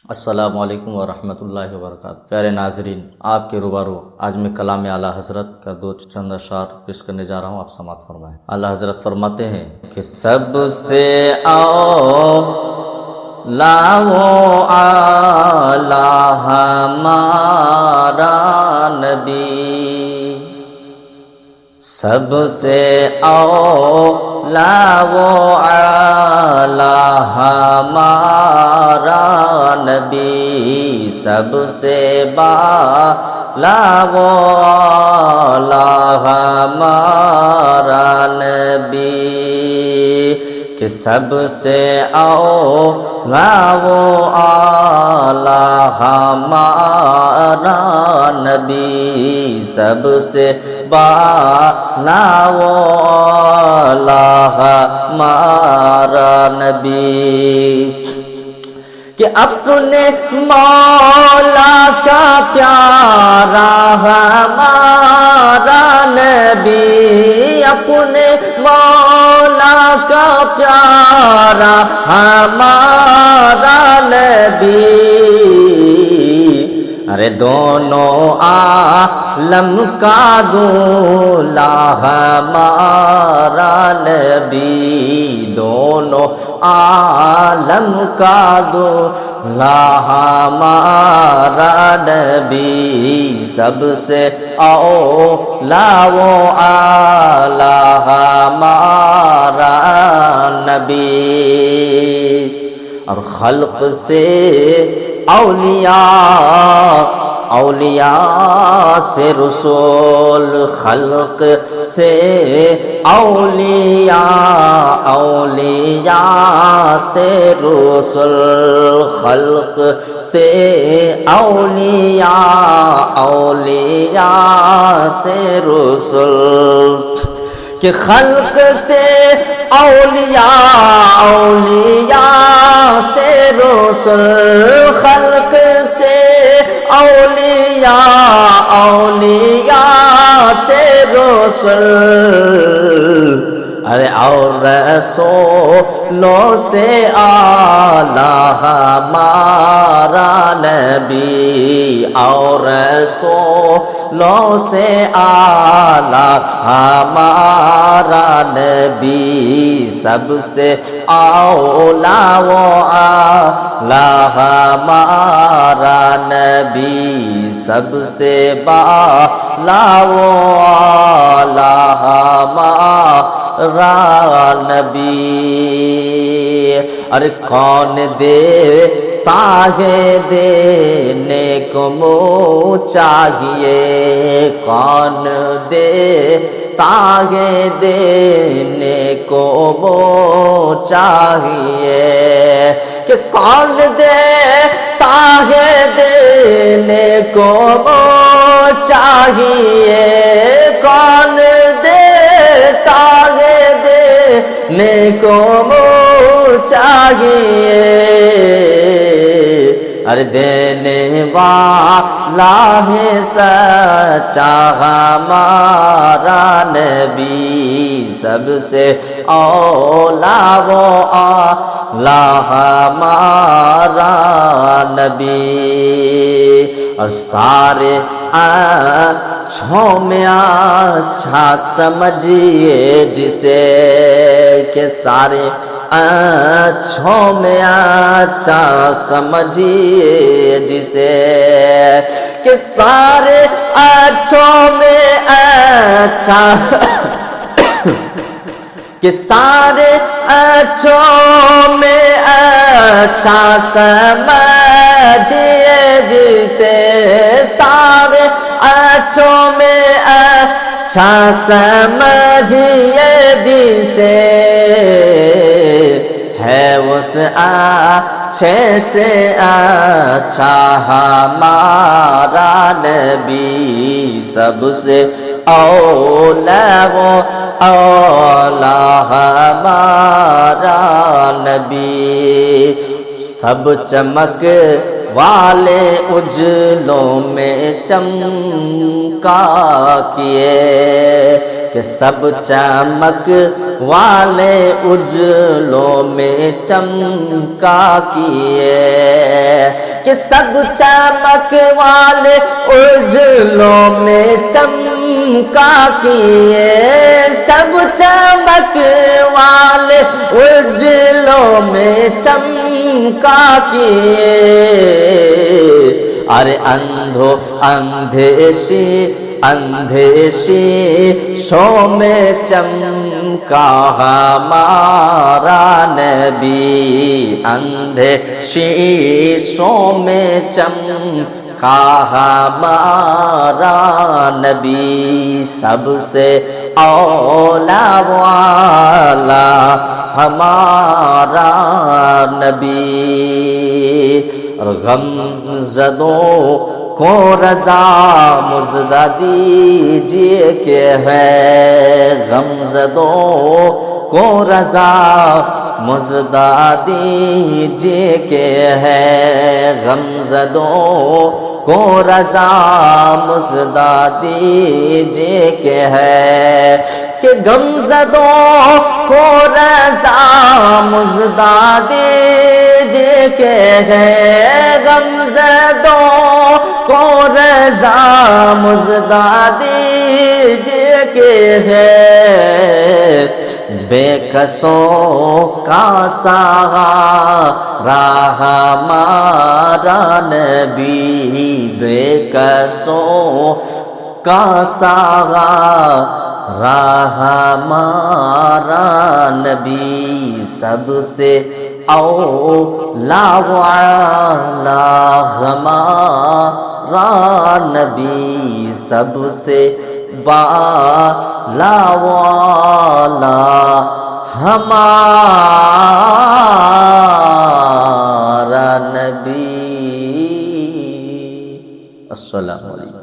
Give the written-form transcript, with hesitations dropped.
السلام علیکم ورحمۃ اللہ وبرکاتہ۔ پیارے ناظرین، آپ کے روبارو آج میں کلام اعلیٰ حضرت کا دو چند اشعار پیش کرنے جا رہا ہوں، آپ سماعت فرمائیں۔ اعلیٰ حضرت فرماتے ہیں کہ سب سے اولیٰ و اعلیٰ ہمارا نبی، سب سے اولیٰ و اعلیٰ ہمارا نبی، سب سے بالا و اعلیٰ ہمارا نبی، کہ سب سے اولیٰ و اعلیٰ ہمارا نبی، سب سے بالا و اعلیٰ ہمارا نبی، کہ اپنے مولا کا پیارا ہمارا نبی، اپنے مولا کا پیارا ہمارا نبی، ارے دونوں عالم کا دولا ہمارا نبی، دونوں عالم کا دولا ہمارا نبی، سب سے اولیٰ و اعلیٰ ہمارا نبی، اور خلق سے اولیاء سے رسول، خلق سے اولیاء سے رسول، خلق سے اولیاء سے رسول، کہ خلق سے اولیاء سے رسول، خلق سے اولیاء سے رسول، ارے اور رسولوں سے اعلیٰ ہمارا نبی، اور رسولوں سے اعلیٰ ہمارا نبی، سب سے اولیٰ و اعلیٰ ہمارا نبی، سب سے بالا و اعلیٰ ہمارا نبی، ارے کون دیتا ہے دینے کو منہ چاہیے، کون دیتا ہے دینے کو منہ چاہیے، کہ کون دیتا ہے دینے کو منہ چاہیے، کون دیتا ہے دینے کو منہ چاہیے، ارے دینے والا ہے سچا ہمارا نبی، سب سے اولیٰ و اعلیٰ ہمارا نبی، اور سارے اچھوں میں اچھا سمجھیے جسے، کہ سارے اچھوں میں اچھا سمجھیے جسے، کہ سارے اچھوں میں اچھا کہ سارے اچھوں میں اچھا سمجھیے جسے، سارے اچھوں میں اچھا سمجھیے جسے، ہے اس اچھے سے اچھا ہمارا نبی، سب سے اولیٰ و اعلیٰ ہمارا نبی، سب چمک والے اجلوں میں چمکا کیے کہ سب چمک والے اجلوں میں چمکا کیے کہ سب چمک والے اجلوں میں چمکا کیے سب چمک والے اجلوں میں چمکا کیے ارے اندھیشی شو میں چمکا ہمارا نبی اندھیشی شو میں چمکا ہمارا نبی سب سے اولا والا ہمارا نبی غم زدوں کو رضا مزدہ دیجیے کہ ہے غم زدوں کو رضا مزدہ دیجیے کہ ہے غم زدوں کو رضا مزدہ دیجیے کہ ہے کہ غم زدوں کو رضا مزدہ دیجیے کہ ہے غم زدوں کو رضا مزدہ دیجیے کہ ہے بے کسوں کا سہارا ہمارا نبی بے کسوں کا سہارا ہمارا نبی سب سے اولا والا ہمارا نبی سب سے بالا والا ہمارا نبی۔ السلام علیکم۔